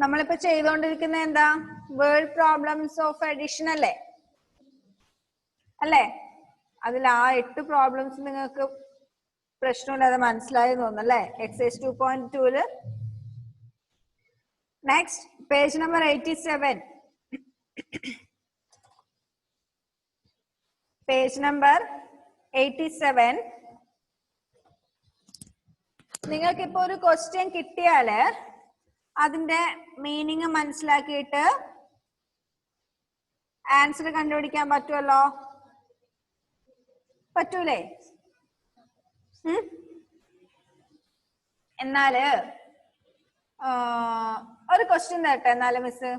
നമ്മളിപ്പോ ചെയ്തുകൊണ്ടിരിക്കുന്ന എന്താ? വേർഡ് പ്രോബ്ലംസ് ഓഫ് അഡിഷൻ അല്ലേ? അല്ലേ? അതിൽ ആ 8 പ്രോബ്ലംസ് നിങ്ങൾക്ക് പ്രശ്നമില്ലാതെ മനസ്സിലായി തോന്നുന്നല്ലേ? Exercise 2.2 next page number 87. Page number 87. നിങ്ങൾക്കിപ്പോ ഒരു ക്വസ്റ്റ്യൻ കിട്ടിയാല് അതിന്റെ മീനിങ് മനസ്സിലാക്കിയിട്ട് ആൻസർ കണ്ടുപിടിക്കാൻ പറ്റുമല്ലോ? പറ്റൂലേ? എന്നാല് ഒരു ക്വസ്റ്റ്യൻ തരട്ടെ? എന്നാല് മിസ്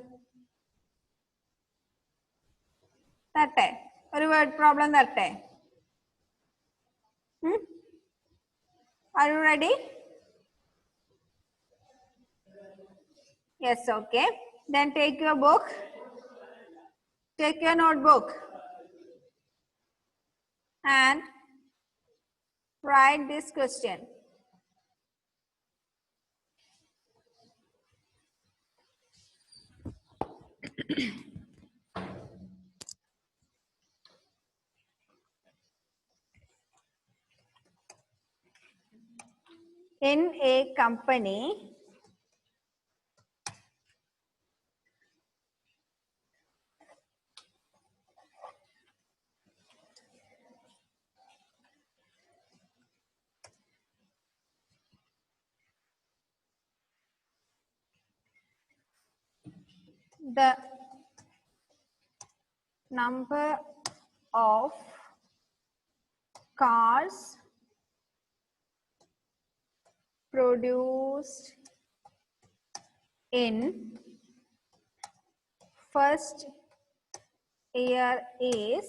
തരട്ടെ? ഒരു വേർഡ് പ്രോബ്ലം തരട്ടെ? Are you ready? Yes, okay. Then take your book. Take your notebook and write this question. In a company, the number of cars produced in first year is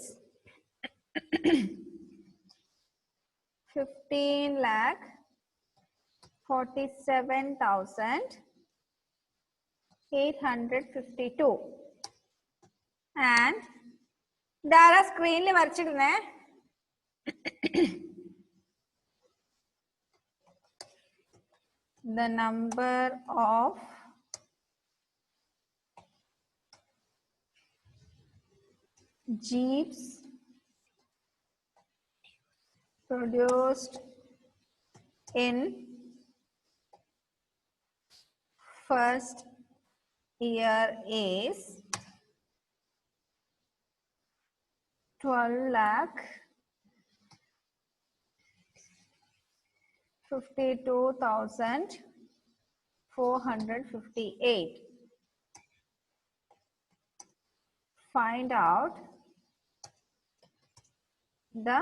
15,47,852 and ഇതാരാ സ്ക്രീനിൽ വരച്ചിരുന്നേ? The number of jeeps produced in first year is 12,52,458. Find out the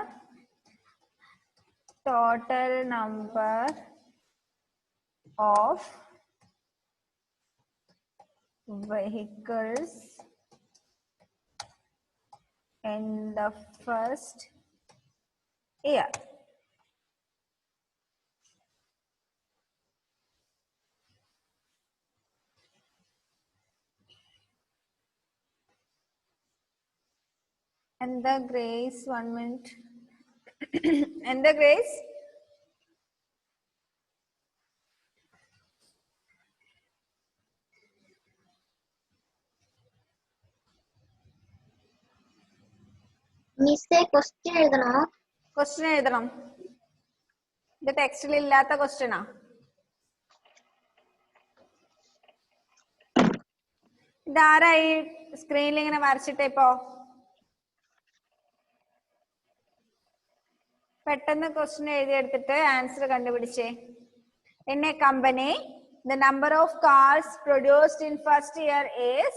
total number of vehicles in the first year. And the Grace, 1 minute. And the Grace. മിസ്സേ question എഴുതണോ? Question എഴുതണം. ഇത് ടെക്സ്റ്റിൽ ഇല്ലാത്ത ക്വസ്റ്റ്യനാ. ഇതാരാ ഈ സ്ക്രീനിൽ ഇങ്ങനെ വരച്ചിട്ടേ? ഇപ്പോ പെട്ടെന്ന് ക്വസ്റ്റ്യൻ എഴുതിയെടുത്തിട്ട് ആൻസർ കണ്ടുപിടിച്ചേ. In a company, the number of cars produced in first year is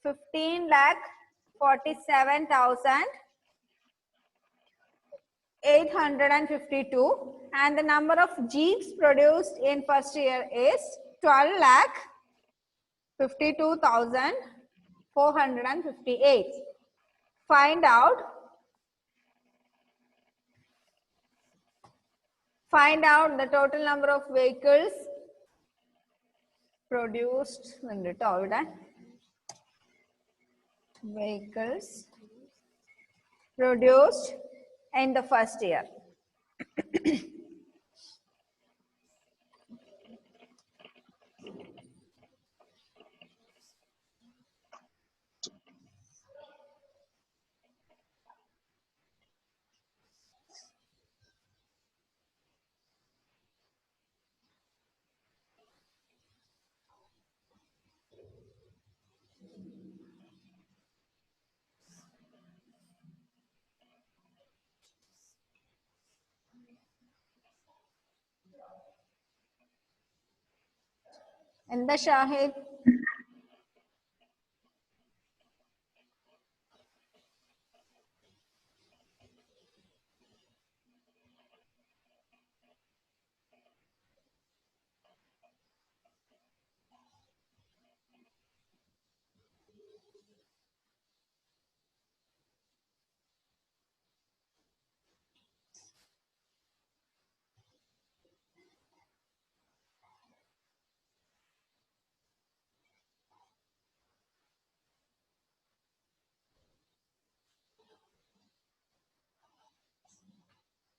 15,47,852 and the number of jeeps produced in first year is 12,52,458. Find out the total number of vehicles produced. Vehicles produced in the first year. എന്താ Shahid?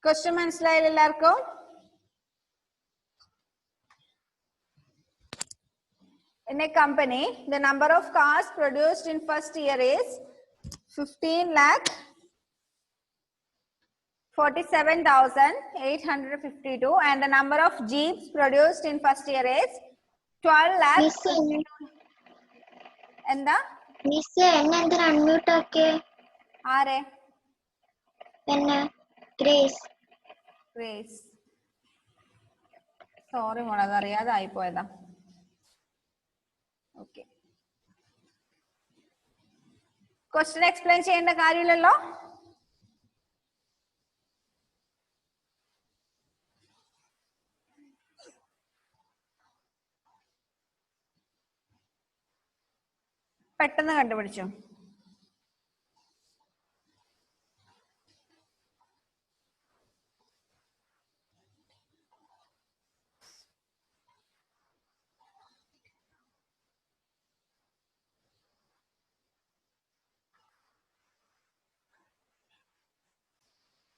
Question മനസ്സിലായില്ല എല്ലാവർക്കും? In a company, the number of cars produced in first year is 15 lakh 47,852 and the number of jeeps produced in first year is 12 lakh. എന്താ miss എന്നെ എന്തിനാ unmute Aake? ആരെ? എന്നെ grace. Grace. Sorry മോളെ, അത് അറിയാതെ ആയിപ്പോയതാ. ഓക്കെ, ക്വസ്റ്റ്യൻ എക്സ്പ്ലെയിൻ ചെയ്യേണ്ട കാര്യമില്ലല്ലോ. പെട്ടെന്ന് കണ്ടുപിടിച്ചു.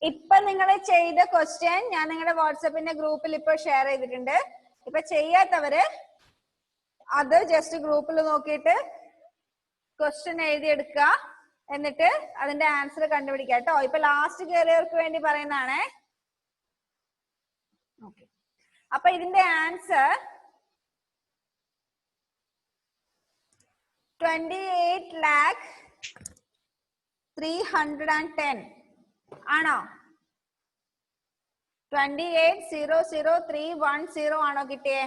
ഇപ്പൊ നിങ്ങൾ ചെയ്ത ക്വസ്റ്റ്യൻ ഞാൻ നിങ്ങളുടെ വാട്സപ്പിന്റെ ഗ്രൂപ്പിൽ ഇപ്പൊ ഷെയർ ചെയ്തിട്ടുണ്ട്. ഇപ്പൊ ചെയ്യാത്തവര് അത് ജസ്റ്റ് ഗ്രൂപ്പിൽ നോക്കിയിട്ട് ക്വസ്റ്റ്യൻ എഴുതിയെടുക്കുക, എന്നിട്ട് അതിന്റെ ആൻസർ കണ്ടുപിടിക്കുക കേട്ടോ. ഇപ്പൊ ലാസ്റ്റ് കയറിയവർക്ക് വേണ്ടി പറയുന്നതാണേ. ഓക്കെ, അപ്പൊ ഇതിന്റെ ആൻസർ 28,310 ആണോ? 28,00310 ആണോ കിട്ടിയേ?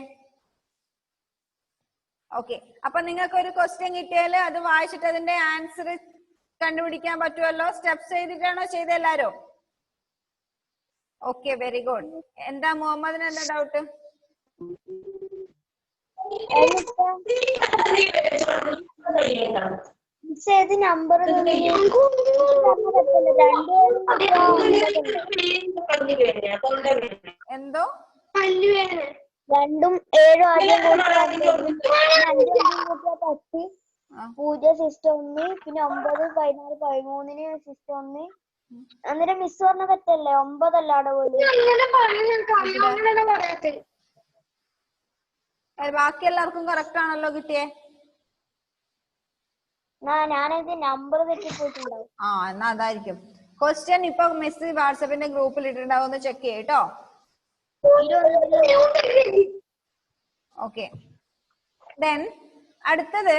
ഓക്കെ, അപ്പൊ നിങ്ങൾക്ക് ഒരു ക്വസ്റ്റ്യൻ കിട്ടിയാൽ അത് വായിച്ചിട്ട് അതിന്റെ ആൻസർ കണ്ടുപിടിക്കാൻ പറ്റുമല്ലോ. സ്റ്റെപ്സ് ചെയ്തിട്ടാണോ ചെയ്ത എല്ലാരും? Okay, very good. എന്താ മുഹമ്മദിന് എന്താ ഡൗട്ട്? നമ്പർ എന്തോ 2ഉം 7ഉം ആദ്യം 10 പൂജ്യം സിസ്റ്റം 1, പിന്നെ 9, 14, 13 സിസ്റ്റം 1. അന്നേരം മിസ് പറഞ്ഞ തെറ്റല്ലേ? 9 അല്ല അവിടെ പോലും. ബാക്കി എല്ലാവർക്കും കറക്റ്റ് ആണല്ലോ കിട്ടിയേ? ഞാനത് നമ്പർ തെറ്റിപ്പോയിട്ടുണ്ടാവും. എന്നാ അതായിരിക്കും. ക്വസ്റ്റ്യൻ ഇപ്പൊ മിസ് വാട്സപ്പിന്റെ ഗ്രൂപ്പിൽ ഇട്ടിട്ടുണ്ടാവും, ഒന്ന് ചെക്ക് ചെയ്യട്ടോ. ഓക്കെ, ദെൻ അടുത്തത്,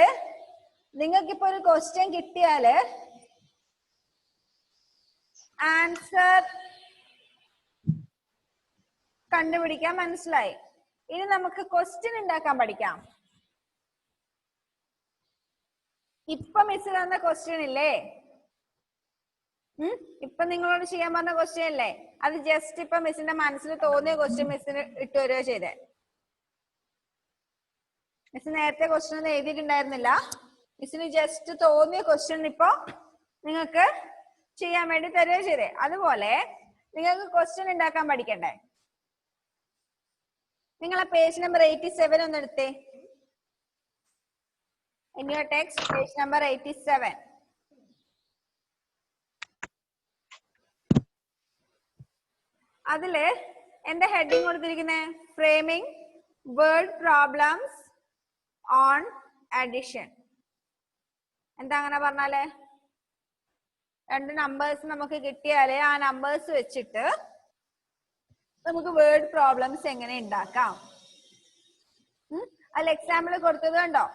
നിങ്ങൾക്കിപ്പോ ഒരു ക്വസ്റ്റ്യൻ കിട്ടിയാല് ആൻസർ കണ്ടുപിടിക്കാൻ മനസ്സിലായി. ഇനി നമുക്ക് ക്വസ്റ്റ്യൻ ഉണ്ടാക്കാൻ പഠിക്കാം. ഇപ്പൊ മിസ് തന്ന ക്വസ്റ്റ്യൻ ഇല്ലേ, ഇപ്പൊ നിങ്ങളോട് ചെയ്യാൻ പറഞ്ഞ ക്വസ്റ്റ്യൻ അല്ലേ, അത് ജസ്റ്റ് ഇപ്പൊ മിസ്സിന്റെ മനസ്സിൽ തോന്നിയ ക്വസ്റ്റ്യൻ മിസ്സിന് ഇട്ട് വരിക ചെയ്തേ. മിസ് നേരത്തെ ക്വസ്റ്റ്യൻ ഒന്നും എഴുതിയിട്ടുണ്ടായിരുന്നില്ല. മിസ്സിന് ജസ്റ്റ് തോന്നിയ ക്വസ്റ്റ്യൻ ഇപ്പൊ നിങ്ങൾക്ക് ചെയ്യാൻ വേണ്ടി തരിക ചെയ്തേ. അതുപോലെ നിങ്ങൾക്ക് ക്വസ്റ്റ്യൻ ഉണ്ടാക്കാൻ പഠിക്കണ്ടേ? നിങ്ങളെ പേജ് നമ്പർ 87 ഒന്ന് എടുത്തേ. In your text, page number 87. അതില് എന്താ ഹെഡിങ് കൊടുത്തിരിക്കുന്നത്? Framing word problems on addition. എന്താ അങ്ങനെ പറഞ്ഞാല്, 2 നമ്പേഴ്സ് നമുക്ക് കിട്ടിയാല് ആ നമ്പേഴ്സ് വെച്ചിട്ട് നമുക്ക് വേർഡ് പ്രോബ്ലംസ് എങ്ങനെ ഉണ്ടാക്കാം. അതിൽ എക്സാമ്പിൾ കൊടുത്തത് കണ്ടോ?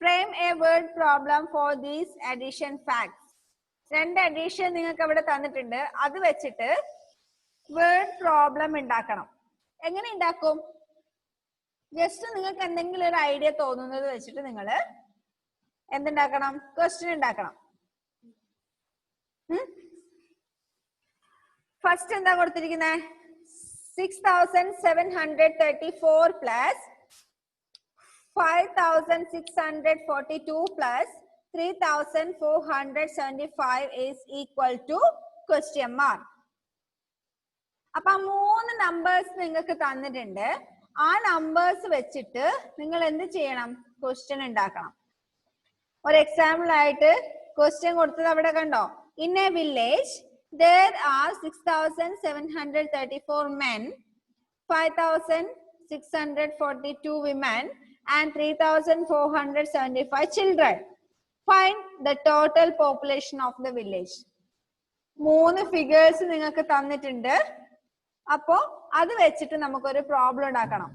Frame a word problem for these addition facts. 2 addition നിങ്ങൾക്ക് അവിടെ തന്നിട്ടുണ്ട്, അത് വെച്ചിട്ട് വേർഡ് പ്രോബ്ലം ഉണ്ടാക്കണം. എങ്ങനെ ഉണ്ടാക്കും? ജസ്റ്റ് നിങ്ങൾക്ക് എന്തെങ്കിലും ഒരു ഐഡിയ തോന്നുന്നത് വെച്ചിട്ട് നിങ്ങൾ എന്തുണ്ടാക്കണം? ക്വസ്റ്റ്യൻ ഉണ്ടാക്കണം. ഫസ്റ്റ് എന്താ കൊടുത്തിരിക്കുന്നത്? 6734 plus 5642 plus 3475 is equal to question mark. അപ്പൊ 3 നമ്പേഴ്സ് നിങ്ങൾക്ക് തന്നിട്ടുണ്ട്. ആ നമ്പേഴ്സ് വെച്ചിട്ട് നിങ്ങൾ എന്ത് ചെയ്യണം? ക്വസ്റ്റ്യൻ ഉണ്ടാക്കണം. ഒരു എക്സാമ്പിൾ ആയിട്ട് ക്വസ്റ്റ്യൻ കൊടുത്തത് അവിടെ കണ്ടോ? In A village there are 6734 men, 5642 women and 3475 children. Find the total population of the village. 3 figures നിങ്ങൾക്ക് തന്നിട്ടുണ്ട്. അപ്പോ അത് വെച്ചിട്ട് നമുക്കൊരു പ്രോബ്ലം ഉണ്ടാക്കണം.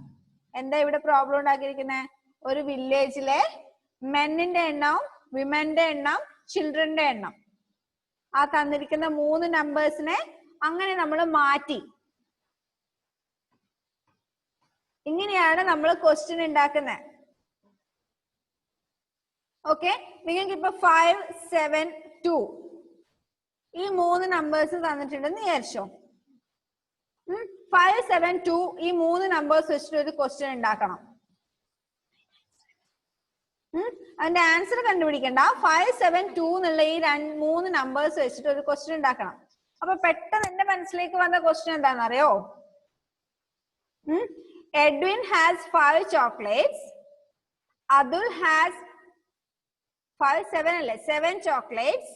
എന്താ ഇവിടെ പ്രോബ്ലം ഉണ്ടാക്കിയിരിക്കുന്നത്? ഒരു വില്ലേജിലെ മെന്നിന്റെ എണ്ണം, വിമന്റെ എണ്ണം, ചിൽഡ്രന്റെ എണ്ണം. ആ തന്നിരിക്കുന്ന 3 നമ്പേഴ്സിനെ അങ്ങനെ നമ്മൾ മാറ്റി. ഇങ്ങനെയാണ് നമ്മൾ ക്വസ്റ്റ്യൻ ഉണ്ടാക്കുന്നത്. ഓക്കെ, നിങ്ങൾക്ക് ഇപ്പൊ 5, 7, 2 ഈ 3 നമ്പേഴ്സ് തന്നിട്ടുണ്ടെന്ന് വിചാരിച്ചോ. 5, 7, 2 ഈ 3 നമ്പേഴ്സ് വെച്ചിട്ട് ഒരു ക്വസ്റ്റ്യൻ ഉണ്ടാക്കണം. അതിന്റെ ആൻസർ കണ്ടുപിടിക്കണ്ട. 5, 7, 2 എന്നുള്ള ഈ 3 നമ്പേഴ്സ് വെച്ചിട്ട് ഒരു ക്വസ്റ്റ്യൻ ഉണ്ടാക്കണം. അപ്പൊ പെട്ടെന്ന് എന്റെ മനസ്സിലേക്ക് വന്ന ക്വസ്റ്റ്യൻ എന്താണെന്ന് അറിയോ? Edwin has 5 chocolates. Adul has 7 chocolates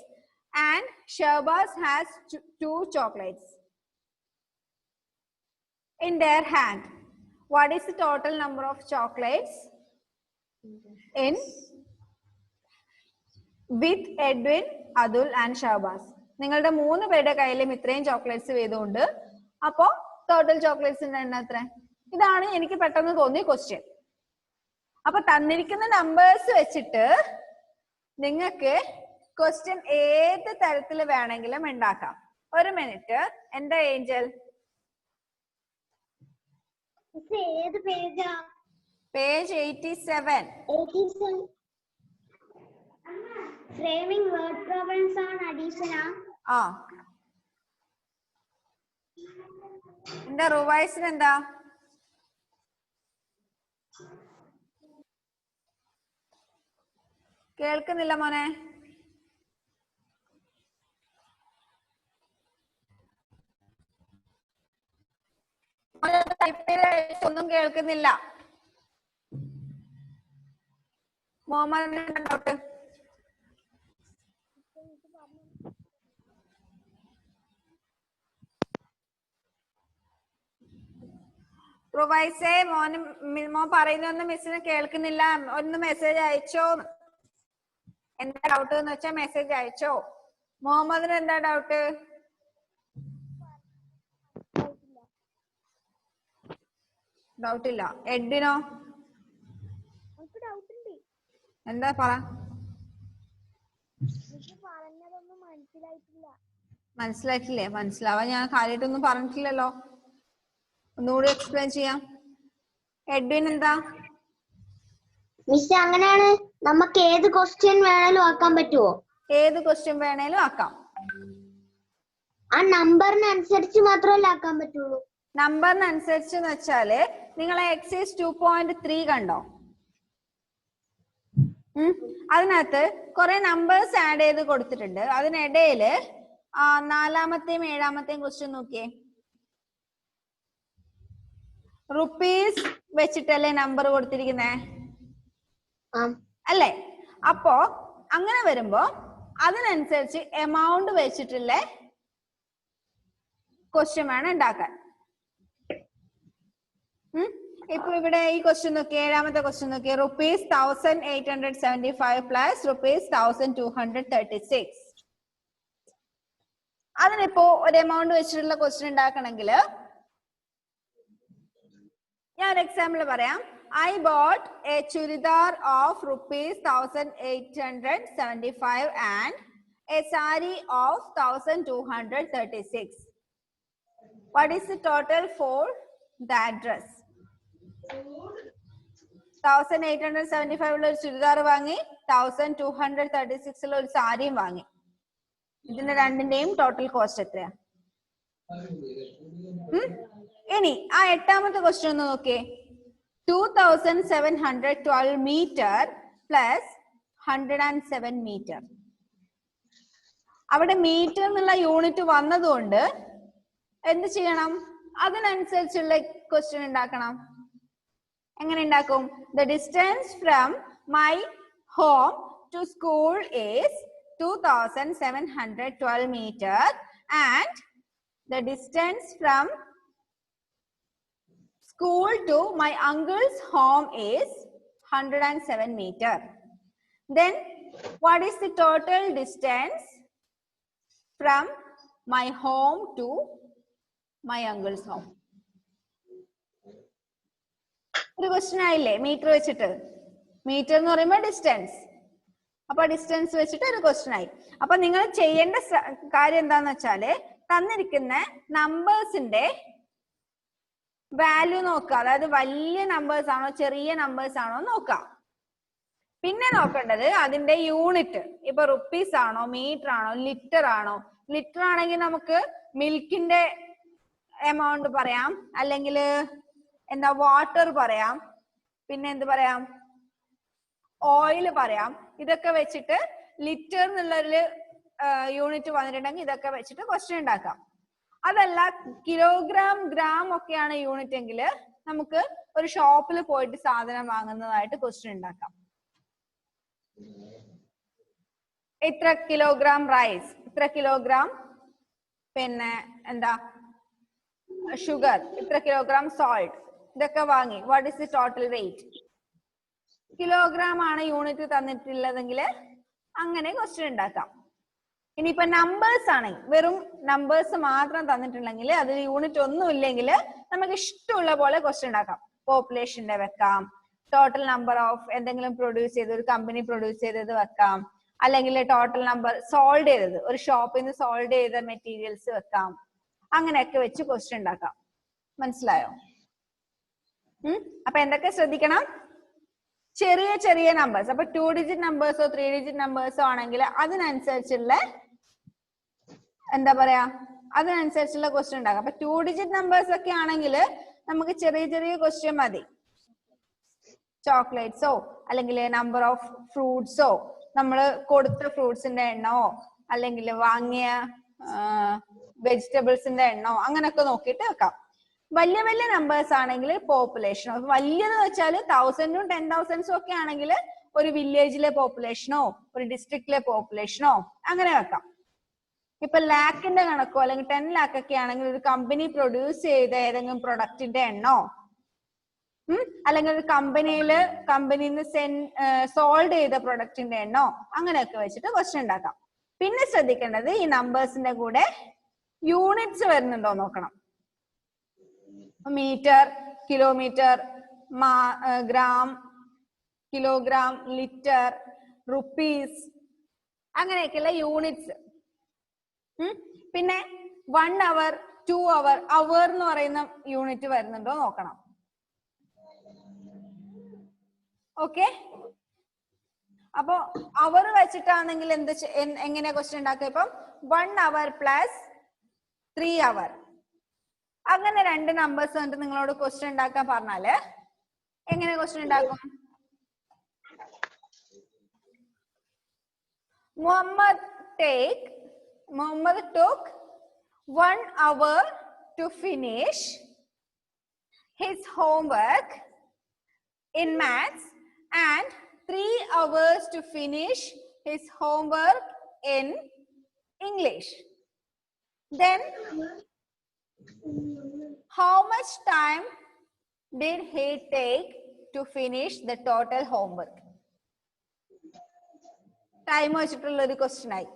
and Shahbaz has 2 chocolates in their hand. What is the total number of chocolates in with Edwin, Adul and Shahbaz? നിങ്ങളുടെ 3 പേരുടെ കയ്യിലും ഇത്രയും ചോക്ലേറ്റ്സ് വീതമുണ്ട്. അപ്പോ ടോട്ടൽ ചോക്ലേറ്റ്സിന്റെ എണ്ണം എത്ര? ഇതാണ് എനിക്ക് പെട്ടെന്ന് തോന്നിയ ക്വസ്റ്റ്യൻ. അപ്പൊ തന്നിരിക്കുന്ന നമ്പേഴ്സ് വെച്ചിട്ട് നിങ്ങൾക്ക് ക്വസ്റ്റ്യൻ ഏത് തരത്തിൽ വേണമെങ്കിലും ഉണ്ടാക്കാം. ഒരു മിനിറ്റ്, എന്താ ഏഞ്ചൽ? ഏത് പേജാ? Page 87. Framing word problems on addition. ആ, എന്താ റിവൈസിന് എന്താ? കേൾക്കുന്നില്ല മോനെ. ഒന്നും കേൾക്കുന്നില്ല. മുഹമ്മദ് ഡൗട്ട്? പ്രൊവൈസേ മോൻ പറയുന്നൊന്നും മിസ്സിന് കേൾക്കുന്നില്ല. ഒന്ന് മെസ്സേജ് അയച്ചോ. എന്താ ഡൗട്ട് എന്ന് വെച്ചാൽ മെസ്സേജ് അയച്ചോ. മുഹമ്മദിന് എന്താ ഡൗട്ട്? ഡൗട്ടില്ല. എഡിനോ? എന്താ പറ? മനസ്സിലായിട്ടില്ലേ? മനസ്സിലാവാൻ ഞാൻ കാര്യമായിട്ടൊന്നും പറഞ്ഞിട്ടില്ലല്ലോ. ഒന്നുകൂടി എക്സ്പ്ലെയിൻ ചെയ്യാം. എഡ്വിൻ എന്താ? മിസ്, അങ്ങനെയാണ് നമുക്ക് ഏത് ക്വസ്റ്റ്യൻ വേണേലും ആക്കാൻ പറ്റുമോ? ഏത് ക്വസ്റ്റ്യൻ വേണേലും ആക്കാം. ആ നമ്പറിനനുസരിച്ച് മാത്രമല്ല ആക്കാൻ പറ്റുള്ളൂ. നമ്പറിനനുസരിച്ച് എന്ന് വെച്ചാല് നിങ്ങളെ എക്സൈസ് 2.3 കണ്ടോ? അതിനകത്ത് കുറെ നമ്പേഴ്സ് ആഡ് ചെയ്ത് കൊടുത്തിട്ടുണ്ട്. അതിനിടയില് 4-മത്തെയും 7-മത്തെയും ക്വസ്റ്റ്യൻ നോക്കിയേ. റുപ്പീസ് വെച്ചിട്ടല്ലേ നമ്പർ കൊടുത്തിരിക്കുന്നേ അല്ലേ? അപ്പോ അങ്ങനെ വരുമ്പോ അതിനനുസരിച്ച് എമൗണ്ട് വെച്ചിട്ടുള്ള ക്വസ്റ്റ്യൻ വേണം ഉണ്ടാക്കാൻ. ഇപ്പൊ ഇവിടെ ഈ ക്വസ്റ്റ്യൻ നോക്കിയേ, 7-മത്തെ ക്വസ്റ്റ്യൻ നോക്കിയേ. Rupees 1875 plus rupees 1236. അതിനിപ്പോ ഒരു എമൗണ്ട് വെച്ചിട്ടുള്ള ക്വസ്റ്റ്യൻ ഉണ്ടാക്കണമെങ്കിൽ ഞാൻ എക്സാമ്പിൾ പറയാം. I bought a churidar of rupees 1875 and a sari of 1236. What is the total for that dress? 1875 ഉള്ള ഒരു ചുരിദാർ വാങ്ങി, 1236 ഉള്ള ഒരു സാരിയും വാങ്ങി. ഇതിന്റെ രണ്ടിന്റെയും ടോട്ടൽ കോസ്റ്റ് എത്രയാ? ഇനി ആ എട്ടാമത്തെ ക്വസ്റ്റ്യൻ ഒന്ന് നോക്കിയേ. 2712 മീറ്റർ പ്ലസ് 107 മീറ്റർ. അവിടെ മീറ്റർ എന്നുള്ള യൂണിറ്റ് വന്നതുകൊണ്ട് എന്ത് ചെയ്യണം? അതിനനുസരിച്ചുള്ള ക്വസ്റ്റ്യൻ ഉണ്ടാക്കണം. എങ്ങനെ ഉണ്ടാക്കും? The distance from my home to school is 2712 meter and the distance from school to my uncle's home is 107 meter. Then what is the total distance from my home to my uncle's home? ഒരു question ആയില്ലേ? Metre വെച്ചിട്ട്. Metre എന്ന് പറയുമ്പോൾ distance. അപ്പൊ distance വെച്ചിട്ട് ഒരു question ആയി. അപ്പൊ നിങ്ങൾ ചെയ്യേണ്ട കാര്യം എന്താന്ന് വെച്ചാല് തന്നിരിക്കുന്ന നമ്പേഴ്സിന്റെ വാല്യൂ നോക്കുക. അതായത് വലിയ നമ്പേഴ്സ് ആണോ ചെറിയ നമ്പേഴ്സ് ആണോ നോക്കാം. പിന്നെ നോക്കേണ്ടത് അതിന്റെ യൂണിറ്റ്. ഇപ്പൊ റുപ്പീസ് ആണോ, മീറ്റർ ആണോ, ലിറ്റർ ആണോ? ലിറ്റർ ആണെങ്കിൽ നമുക്ക് മിൽക്കിന്റെ എമൗണ്ട് പറയാം, അല്ലെങ്കിൽ എന്താ വാട്ടർ പറയാം, പിന്നെ എന്ത് പറയാം, ഓയിൽ പറയാം. ഇതൊക്കെ വെച്ചിട്ട് ലിറ്റർ എന്നുള്ളൊരു യൂണിറ്റ് വന്നിട്ടുണ്ടെങ്കിൽ ഇതൊക്കെ വെച്ചിട്ട് ക്വസ്റ്റ്യൻ ഉണ്ടാക്കാം. അതല്ല കിലോഗ്രാം, ഗ്രാം ഒക്കെയാണ് യൂണിറ്റ് എങ്കിൽ നമുക്ക് ഒരു ഷോപ്പിൽ പോയിട്ട് സാധനം വാങ്ങുന്നതായിട്ട് ക്വസ്റ്റ്യൻ ഉണ്ടാക്കാം. ഇത്ര കിലോഗ്രാം റൈസ്, ഇത്ര കിലോഗ്രാം പിന്നെ എന്താ ഷുഗർ, ഇത്ര കിലോഗ്രാം സോൾട്ട്, ഇതൊക്കെ വാങ്ങി. What is the total wait? Kilogram ആണ് യൂണിറ്റ് തന്നിട്ടുള്ളതെങ്കിൽ അങ്ങനെ ക്വസ്റ്റ്യൻ ഉണ്ടാക്കാം. ഇനിയിപ്പോ നമ്പേഴ്സ് ആണ്, വെറും നമ്പേഴ്സ് മാത്രം തന്നിട്ടുണ്ടെങ്കിൽ അതിൽ യൂണിറ്റ് ഒന്നും ഇല്ലെങ്കിൽ നമുക്ക് ഇഷ്ടമുള്ള പോലെ ക്വസ്റ്റ്യൻ ഉണ്ടാക്കാം. പോപ്പുലേഷന്റെ വെക്കാം, ടോട്ടൽ നമ്പർ ഓഫ് എന്തെങ്കിലും പ്രൊഡ്യൂസ് ചെയ്ത് ഒരു കമ്പനി പ്രൊഡ്യൂസ് ചെയ്തത് വെക്കാം, അല്ലെങ്കിൽ ടോട്ടൽ നമ്പർ സോൾഡ് ചെയ്തത് ഒരു ഷോപ്പിൽ നിന്ന് സോൾഡ് ചെയ്ത മെറ്റീരിയൽസ് വെക്കാം. അങ്ങനെയൊക്കെ വെച്ച് ക്വസ്റ്റ്യൻ ഉണ്ടാക്കാം. മനസ്സിലായോ? അപ്പൊ എന്തൊക്കെ ശ്രദ്ധിക്കണം? ചെറിയ ചെറിയ നമ്പേഴ്സ്. അപ്പൊ 2 ഡിജിറ്റ് നമ്പേഴ്സോ 3 ഡിജിറ്റ് നമ്പേഴ്സോ ആണെങ്കിൽ അതിനനുസരിച്ചുള്ള എന്താ പറയാ, അതിനനുസരിച്ചുള്ള ക്വസ്റ്റ്യൻ ഉണ്ടാക്കാം. അപ്പൊ 2 ഡിജിറ്റ് നമ്പേഴ്സ് ഒക്കെ ആണെങ്കിൽ നമുക്ക് ചെറിയ ചെറിയ ക്വസ്റ്റ്യൻ മതി. ചോക്ലേറ്റ്സോ അല്ലെങ്കിൽ നമ്പർ ഓഫ് ഫ്രൂട്ട്സോ, നമ്മൾ കൊടുത്ത ഫ്രൂട്ട്സിന്റെ എണ്ണമോ അല്ലെങ്കിൽ വാങ്ങിയ വെജിറ്റബിൾസിന്റെ എണ്ണമോ അങ്ങനെയൊക്കെ നോക്കിയിട്ട് വെക്കാം. വലിയ വലിയ നമ്പേഴ്സ് ആണെങ്കിൽ പോപ്പുലേഷനോ, വലിയത് വെച്ചാൽ 1000ഉം 10,000ഉം ഒക്കെ ആണെങ്കിൽ ഒരു വില്ലേജിലെ പോപ്പുലേഷനോ ഒരു ഡിസ്ട്രിക്റ്റിലെ പോപ്പുലേഷനോ അങ്ങനെ വെക്കാം. ഇപ്പൊ ലാക്കിന്റെ കണക്കോ അല്ലെങ്കിൽ 10 ലാക്ക് ഒക്കെ ആണെങ്കിൽ ഒരു കമ്പനി പ്രൊഡ്യൂസ് ചെയ്ത ഏതെങ്കിലും പ്രൊഡക്റ്റിന്റെ എണ്ണോ, അല്ലെങ്കിൽ ഒരു കമ്പനിന്ന് സോൾഡ് ചെയ്ത പ്രൊഡക്റ്റിന്റെ എണ്ണോ അങ്ങനെയൊക്കെ വെച്ചിട്ട് ക്വസ്റ്റ്യൻ ഉണ്ടാക്കാം. പിന്നെ ശ്രദ്ധിക്കേണ്ടത് ഈ നമ്പേഴ്സിന്റെ കൂടെ യൂണിറ്റ്സ് വരുന്നുണ്ടോ നോക്കണം. Metre, kilometre, gram, kilogram, litre, rupees അങ്ങനെയൊക്കെയുള്ള യൂണിറ്റ്സ്. പിന്നെ 1 അവർ, 2 അവർ, അവർ എന്ന് പറയുന്ന യൂണിറ്റ് വരുന്നുണ്ടോ നോക്കണം. ഓക്കെ, അപ്പൊ അവർ വെച്ചിട്ടാണെങ്കിൽ എങ്ങനെയാ ക്വസ്റ്റ്യൻ ഉണ്ടാക്കുക? ഇപ്പം 1 അവർ പ്ലസ് 3 അവർ അങ്ങനെ 2 നമ്പേഴ്സ് കണ്ടിട്ട് നിങ്ങളോട് ക്വസ്റ്റ്യൻ ഉണ്ടാക്കാൻ പറഞ്ഞാല് എങ്ങനെ ക്വസ്റ്റ്യൻ ഉണ്ടാക്കും? Muhammad took 1 hour to finish his homework in maths and 3 hours to finish his homework in English. Then how much time did he take to finish the total homework? Time വെച്ചിട്ടുള്ള ഒരു question ആയി.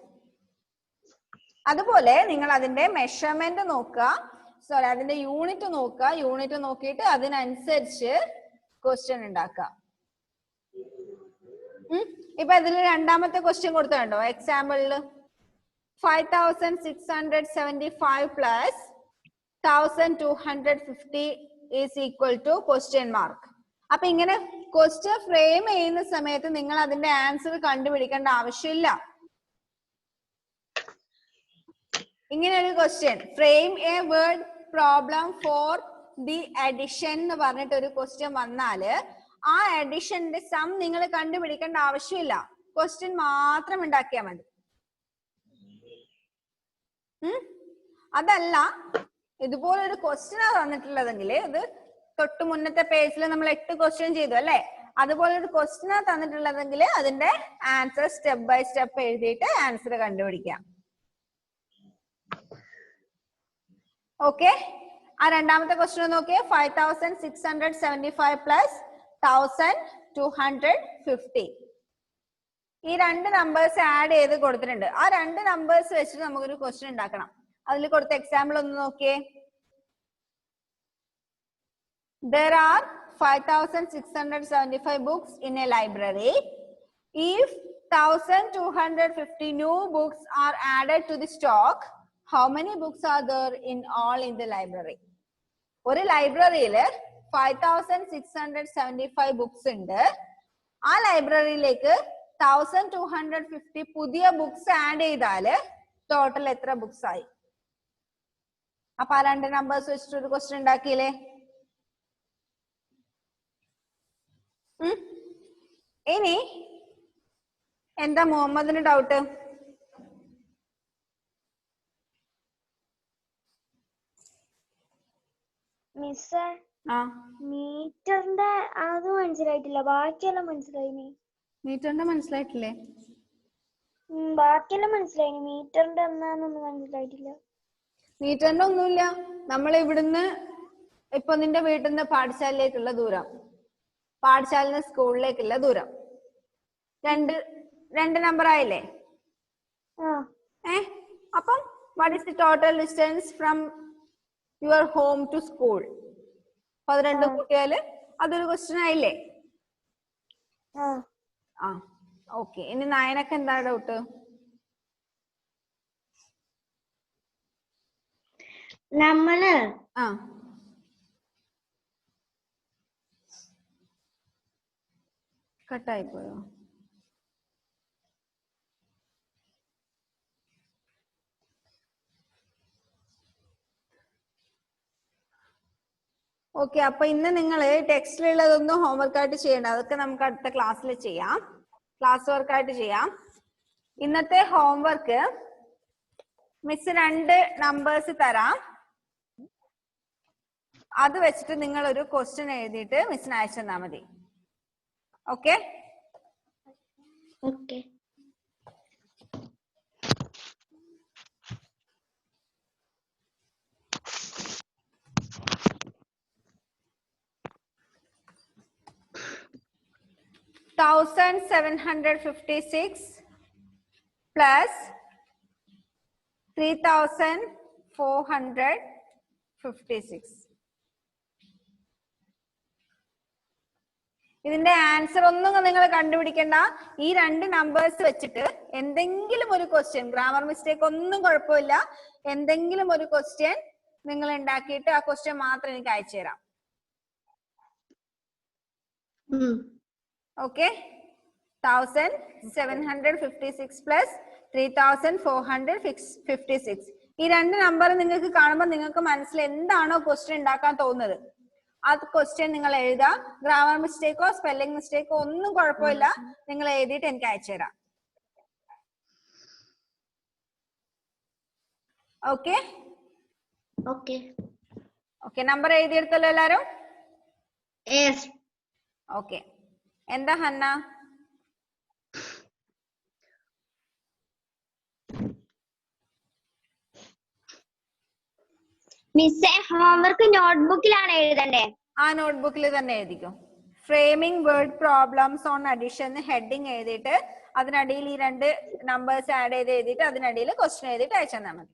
അതുപോലെ നിങ്ങൾ അതിന്റെ measurement നോക്കുക, sorry അതിന്റെ unit നോക്കുക. Unit നോക്കിയിട്ട് അതിനനുസരിച്ച് ക്വസ്റ്റ്യൻ ഉണ്ടാക്കുക. ഇപ്പൊ അതിൽ രണ്ടാമത്തെ ക്വസ്റ്റ്യൻ കൊടുത്തുണ്ടോ എക്സാമ്പിളില്? 5675 plus 1250 is equal to question mark. അപ്പൊ ഇങ്ങനെ ക്വസ്റ്റ്യൻ ഫ്രെയിം ചെയ്യുന്ന സമയത്ത് നിങ്ങൾ അതിന്റെ ആൻസർ കണ്ടുപിടിക്കേണ്ട ആവശ്യമില്ല. ഇങ്ങനെ ഒരു question, frame a word problem for the addition എന്ന് പറഞ്ഞിട്ട് ഒരു ക്വസ്റ്റ്യൻ വന്നാല് ആ അഡിഷന്റെ സം നിങ്ങൾ കണ്ടുപിടിക്കേണ്ട ആവശ്യമില്ല, ക്വസ്റ്റ്യൻ മാത്രം ഉണ്ടാക്കിയാൽ മതി. അതല്ല ഇതുപോലൊരു ക്വസ്റ്റ്യൻ ആണ് തന്നിട്ടുള്ളതെങ്കിൽ, ഇത് തൊട്ട് മുന്നത്തെ പേജിൽ നമ്മൾ 8 ക്വസ്റ്റ്യൻ ചെയ്തു അല്ലെ, അതുപോലെ ഒരു ക്വസ്റ്റ്യൻ ആണ് തന്നിട്ടുള്ളതെങ്കിൽ അതിന്റെ ആൻസർ സ്റ്റെപ്പ് ബൈ സ്റ്റെപ്പ് എഴുതിയിട്ട് ആൻസർ കണ്ടുപിടിക്കാം. ഓക്കെ, ആ രണ്ടാമത്തെ ക്വസ്റ്റ്യൻ നോക്കിയേ. 5675 പ്ലസ് 1250. ഈ രണ്ട് നമ്പേഴ്സ് ആഡ് ചെയ്ത് കൊടുത്തിട്ടുണ്ട്. ആ രണ്ട് നമ്പേഴ്സ് വെച്ചിട്ട് നമുക്കൊരു ക്വസ്റ്റ്യൻ ഉണ്ടാക്കണം. അതിൽ കൊടുത്ത എക്സാമ്പിൾ ഒന്ന് നോക്കിയേ. There are 5675 books in a library. If 1250 new books are added to the stock, how many books are there in all in the library? ഒരു ലൈബ്രറിയിൽ 5675 ബുക്സ് ഉണ്ട്. ആ ലൈബ്രറിയിലേക്ക് 1250 പുതിയ ബുക്സ് ആഡ് ചെയ്താല് ടോട്ടൽ എത്ര ബുക്സ് ആയി? അപ്പൊ ആ രണ്ട് നമ്പേഴ്സ് വെച്ചിട്ട് ഒരു ക്വസ്റ്റ്യൻ ഉണ്ടാക്കിയില്ലേ? ഇനി എന്താ മുഹമ്മദിന് ഡൗട്ട്? മിസ്സേ, മീറ്ററിന്റെ അത് മനസ്സിലായിട്ടില്ല, ബാക്കിയെല്ലാം മനസ്സിലായിനി. മീറ്ററിന്റെ മനസ്സിലായിട്ടില്ലേ? ബാക്കിയെല്ലാം മനസ്സിലായി, മീറ്ററിന്റെ എന്നാന്നൊന്നും മനസ്സിലായിട്ടില്ല. മീറ്ററിന്റെ ഒന്നുമില്ല. നമ്മൾ ഇവിടുന്ന് ഇപ്പൊ നിന്റെ വീട്ടിൽ നിന്ന് പാഠശാലയിലേക്കുള്ള ദൂരം, പാഠശാല സ്കൂളിലേക്കുള്ള ദൂരം രണ്ട് നമ്പർ ആയില്ലേ? അപ്പം what is the total distance from your home to school? അപ്പൊ അത് രണ്ടും കൂട്ടിയാല് അതൊരു ക്വസ്റ്റ്യൻ ആയില്ലേ? ആ ഓക്കെ. ഇനി നയനക്ക് എന്താ ഡൗട്ട്? നമ്മള് കട്ടായി പോയോ? ഓക്കെ, അപ്പൊ ഇന്ന് നിങ്ങൾ ടെക്സ്റ്റിലുള്ളതൊന്നും ഹോംവർക്ക് ആയിട്ട് ചെയ്യണ്ട, അതൊക്കെ നമുക്ക് അടുത്ത ക്ലാസ്സിൽ ചെയ്യാം, ക്ലാസ് വർക്ക് ആയിട്ട് ചെയ്യാം. ഇന്നത്തെ ഹോംവർക്ക് മിസ് 2 നമ്പേഴ്സ് തരാം, അത് വെച്ചിട്ട് നിങ്ങൾ ഒരു ക്വസ്റ്റ്യൻ എഴുതിയിട്ട് മിസ്സിന് അയച്ചു തന്നാൽ മതി. Okay okay. $1,756 plus 3,456. ഇതിന്റെ ആൻസർ ഒന്നും നിങ്ങൾ കണ്ടുപിടിക്കണ്ട. ഈ രണ്ട് നമ്പേഴ്സ് വെച്ചിട്ട് എന്തെങ്കിലും ഒരു ക്വസ്റ്റ്യൻ, ഗ്രാമർ മിസ്റ്റേക്ക് ഒന്നും കുഴപ്പമില്ല, എന്തെങ്കിലും ഒരു ക്വസ്റ്റ്യൻ നിങ്ങൾ ഉണ്ടാക്കിയിട്ട് ആ ക്വസ്റ്റ്യൻ മാത്രം എനിക്ക് അയച്ചു തരാം. Okay, 1,756 plus 3,456. ഈ രണ്ട് നമ്പർ നിങ്ങൾക്ക് കാണുമ്പോൾ നിങ്ങൾക്ക് മനസ്സിൽ എന്താണോ ക്വസ്റ്റ്യൻ ഉണ്ടാക്കാൻ തോന്നുന്നത് ആ ക്വസ്റ്റ്യൻ നിങ്ങൾ എഴുതുക. ഗ്രാമർ മിസ്റ്റേക്കോ സ്പെല്ലിംഗ് മിസ്റ്റേക്കോ ഒന്നും കുഴപ്പമില്ല, നിങ്ങൾ എഴുതിയിട്ട് എനിക്ക് അയച്ചു തരാം. ഓക്കെ ഓക്കെ ഓക്കെ, നമ്പർ എഴുതിയെടുത്തല്ലോ എല്ലാരും? ഓക്കെ. എന്താ ഹന്ന? മിസ്സേ, ഹോംവർക്ക് നോട്ട്ബുക്കിലാണ് എഴുതണ്ടേ? ആ നോട്ട്ബുക്കിൽ തന്നെ എഴുതിക്കോ. Framing word problems on addition heading എഴുതിയിട്ട് അതിനടിയിൽ ഈ രണ്ട് നമ്പേഴ്സ് ആഡ് ചെയ്ത് എഴുതിയിട്ട് അതിനടിയിൽ ക്വസ്റ്റ്യൻ എഴുതിയിട്ട് അയച്ചു തന്നാൽ മതി.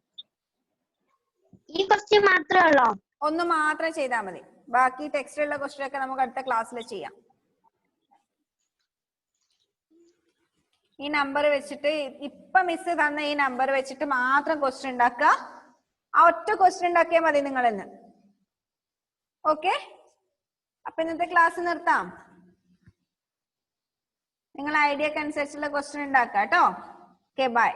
ഈ ക്വസ്റ്റ്യൻ മാത്രമേ ഉള്ളോ? ഒന്ന് മാത്രം ചെയ്താൽ മതി, ബാക്കി ടെക്സ്റ്റിലുള്ള ക്വസ്റ്റ്യൻ ഒക്കെ നമുക്ക് അടുത്ത ക്ലാസ്സിൽ ചെയ്യാം. ഈ നമ്പർ വെച്ചിട്ട് ഇപ്പൊ മിസ് തന്ന ഈ നമ്പർ വെച്ചിട്ട് മാത്രം ക്വസ്റ്റ്യൻ ഉണ്ടാക്കുക. ആ ഒറ്റ ക്വസ്റ്റ്യൻ ഉണ്ടാക്കിയാൽ മതി നിങ്ങളിന്ന്. ഓക്കെ, അപ്പൊ ഇന്നത്തെ ക്ലാസ് നിർത്താം. നിങ്ങൾ ഐഡിയക്ക് അനുസരിച്ചുള്ള ക്വസ്റ്റ്യൻ ഉണ്ടാക്കാം കേട്ടോ. Okay bye.